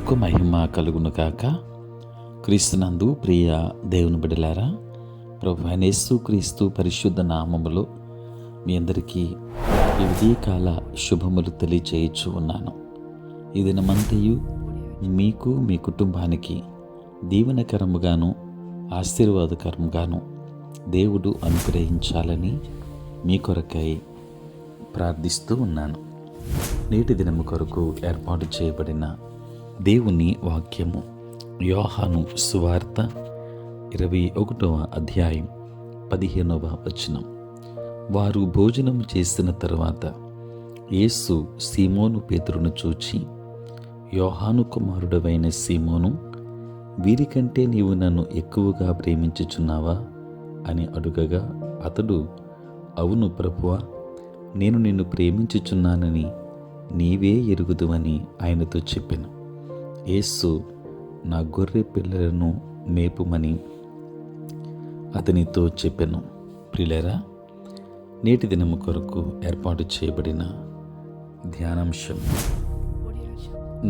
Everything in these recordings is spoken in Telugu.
ప్రభువునకు మహిమ కలుగును కాక. క్రీస్తునందు ప్రియ దేవుని బిడ్డలారా, ప్రభు అయిన యేసుక్రీస్తు పరిశుద్ధ నామములో మీ అందరికీ ఈ ఉదయకాల శుభములు తెలియచేయచ్చు ఉన్నాను. ఈ దినమంతయు మీకు మీ కుటుంబానికి దీవెనకరముగాను ఆశీర్వాదకరముగాను దేవుడు అనుగ్రహించాలని మీ కొరకై ప్రార్థిస్తూ ఉన్నాను. నేటి దినము కొరకు ఏర్పాటు చేయబడిన దేవుని వాక్యము యోహాను సువార్త 21వ అధ్యాయం 15వ వచనం. వారు భోజనం చేసిన తరువాత యేసు సీమోను పేతురును చూచి, యోహాను కుమారుడవైన సీమోను, వీరికంటే నీవు నన్ను ఎక్కువగా ప్రేమించుచున్నావా అని అడుగగా, అతడు, అవును ప్రభువా, నేను నిన్ను ప్రేమించుచున్నానని నీవే ఎరుగుదువని ఆయనతో చెప్పెను. యేసు, నా గొర్రె పిల్లలను మేపుమని అతనితో చెప్పెను. ప్రియులారా, నేటి దినము కొరకు ఏర్పాటు చేయబడిన ధ్యానాంశం,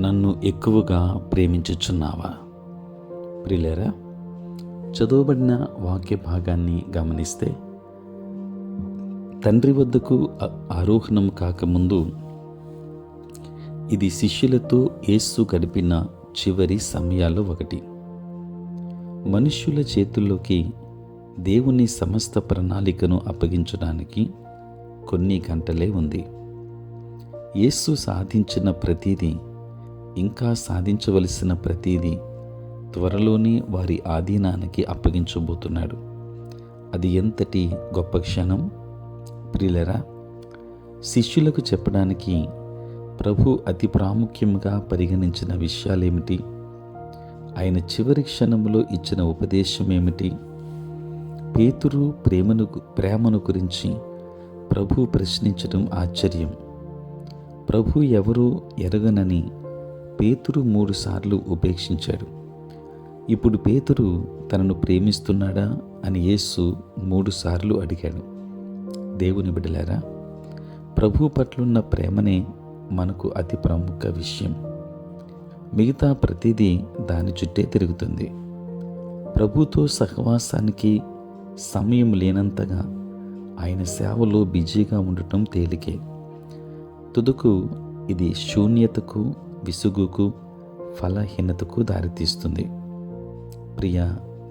నన్ను ఎక్కువగా ప్రేమించుచున్నావా? ప్రియులారా, చదవబడిన వాక్య భాగాన్ని గమనిస్తే, తండ్రి వద్దకు ఆరోహణం కాకముందు ఇది శిష్యులతో యేసు గడిపిన చివరి సమయాల్లో ఒకటి. మనుష్యుల చేతుల్లోకి దేవుని సమస్త ప్రణాళికను అప్పగించడానికి కొన్ని గంటలే ఉంది. యేసు సాధించిన ప్రతిదీ, ఇంకా సాధించవలసిన ప్రతిదీ త్వరలోనే వారి ఆధీనానికి అప్పగించబోతున్నాడు. అది ఎంతటి గొప్ప క్షణం! ప్రియులరా, శిష్యులకు చెప్పడానికి ప్రభు అతి ప్రాముఖ్యంగా పరిగణించిన విషయాలేమిటి? ఆయన చివరి క్షణంలో ఇచ్చిన ఉపదేశం ఏమిటి? పేతురు ప్రేమను గురించి ప్రభు ప్రశ్నించడం ఆశ్చర్యం. ప్రభు ఎవరో ఎరగనని పేతురు 3 సార్లు ఉపేక్షించాడు. ఇప్పుడు పేతురు తనను ప్రేమిస్తున్నాడా అని యేసు 3 సార్లు అడిగాడు. దేవుని బిడ్డలారా, ప్రభు పట్లున్న ప్రేమనే మనకు అతి ప్రముఖ విషయం. మిగతా ప్రతిదీ దాని చుట్టే తిరుగుతుంది. ప్రభుతో సహవాసానికి సమయం లేనంతగా ఆయన సేవలో బిజీగా ఉండటం తేలికే. తుదకు ఇది శూన్యతకు, విసుగుకు, ఫలహీనతకు దారితీస్తుంది. ప్రియ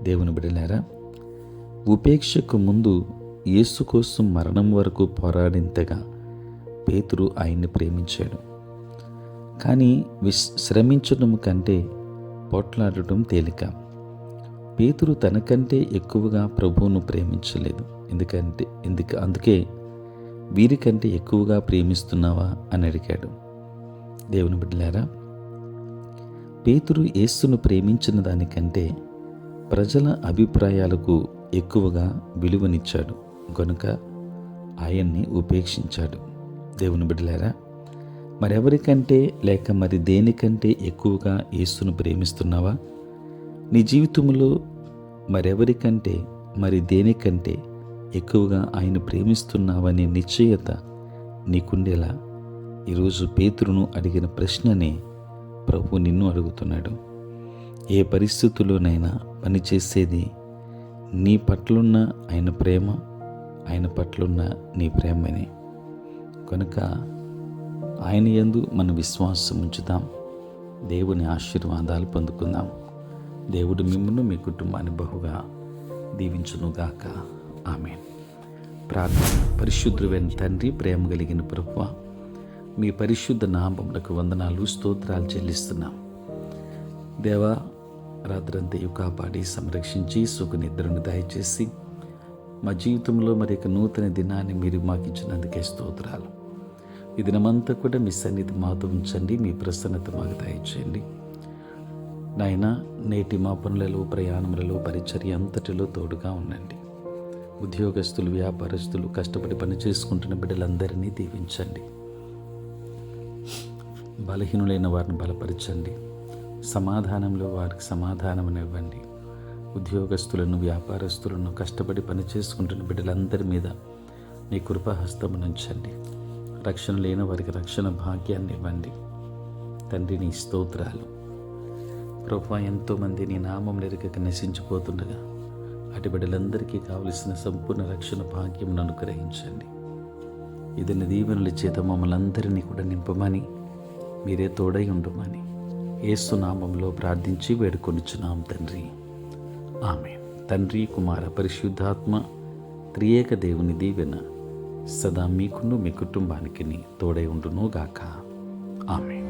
దేవుని బిడ్డలారా, ఉపేక్షకు ముందు యేసు కోసం మరణం వరకు పోరాడేంతగా పేతురు ఆయన్ని ప్రేమించాడు. కానీ శ్రమించడం కంటే పోట్లాడటం తేలిక. పేతురు తనకంటే ఎక్కువగా ప్రభువును ప్రేమించలేదు. అందుకే వీరికంటే ఎక్కువగా ప్రేమిస్తున్నావా అని అడిగాడు. దేవుని బిడ్డలారా, పేతురు యేసును ప్రేమించిన దానికంటే ప్రజల అభిప్రాయాలకు ఎక్కువగా విలువనిచ్చాడు గనుక ఆయన్ని ఉపేక్షించాడు. దేవుని బిడ్డలారా, మరెవరికంటే లేక మరి దేనికంటే ఎక్కువగా యేసును ప్రేమిస్తున్నావా? నీ జీవితంలో మరెవరికంటే మరి దేనికంటే ఎక్కువగా ఆయన ప్రేమిస్తున్నావనే నిశ్చయత నీకుండేలా ఈరోజు పేతురును అడిగిన ప్రశ్ననే ప్రభు నిన్ను అడుగుతున్నాడు. ఏ పరిస్థితుల్లోనైనా పనిచేసేది నీ పట్లున్న ఆయన ప్రేమ, ఆయన పట్లున్న నీ ప్రేమనే. కనుక ఆయన యందు మన విశ్వాసం ఉంచుదాం. దేవుని ఆశీర్వాదాలు పొందుకుందాం. దేవుడు మిమ్మును మీ కుటుంబాన్ని బహుగా దీవించునుగాక. ఆమేన్. ప్రార్థన. పరిశుద్ధుడైన తండ్రి, ప్రేమ కలిగిన ప్రభువా, మీ పరిశుద్ధ నామమునకు వందనాలు, స్తోత్రాలు చెల్లిస్తున్నాం. దేవా, రాత్రంతయు కాపాడి సంరక్షించి సుఖనిద్రను దయచేసి మా జీవితంలో మరి నూతన దినాన్ని మీరు మాకు ఇచ్చినందుకే స్తోత్రాలు. ఈ దినమంతా కూడా మీ సన్నిధి మాతో ఉంచండి. మీ ప్రసన్నత మాకు దయచేయండి నాయన. నేటి మా పనులలో, ప్రయాణములలో, పరిచర్య అంతటిలో తోడుగా ఉండండి. ఉద్యోగస్తులు, వ్యాపారస్తులు, కష్టపడి పని చేసుకుంటున్న బిడ్డలందరినీ దీవించండి. బలహీనులైన వారిని బలపరచండి. సమాధానంలో వారికి సమాధానమునివ్వండి. ఉద్యోగస్తులను, వ్యాపారస్తులను, కష్టపడి పని చేసుకుంటున్న బిడ్డలందరి మీద నీ కృపాహస్తమునుంచండి. రక్షణ లేని వారికి రక్షణ భాగ్యాన్ని ఇవ్వండి. తండ్రి, నీ స్తోత్రాలు. ప్రభువా, ఎంతోమంది నీ నామం ఎరుగక నశించిపోతుండగా అటు బిడ్డలందరికీ కావలసిన సంపూర్ణ రక్షణ భాగ్యం అనుగ్రహించండి. ఇదని దీవెనల చేత మమ్మల్ని అందరినీ కూడా నింపమని, మీరే తోడై ఉండమని యేసు నామంలో ప్రార్థించి వేడుకొనుచున్నాం తండ్రి. ఆమేన్. తండ్రి, కుమార, పరిశుద్ధాత్మ త్రియేక దేవుని దీవెన సదా మీకును మీ కుటుంబానికి తోడై ఉండును గాక. ఆమేన్.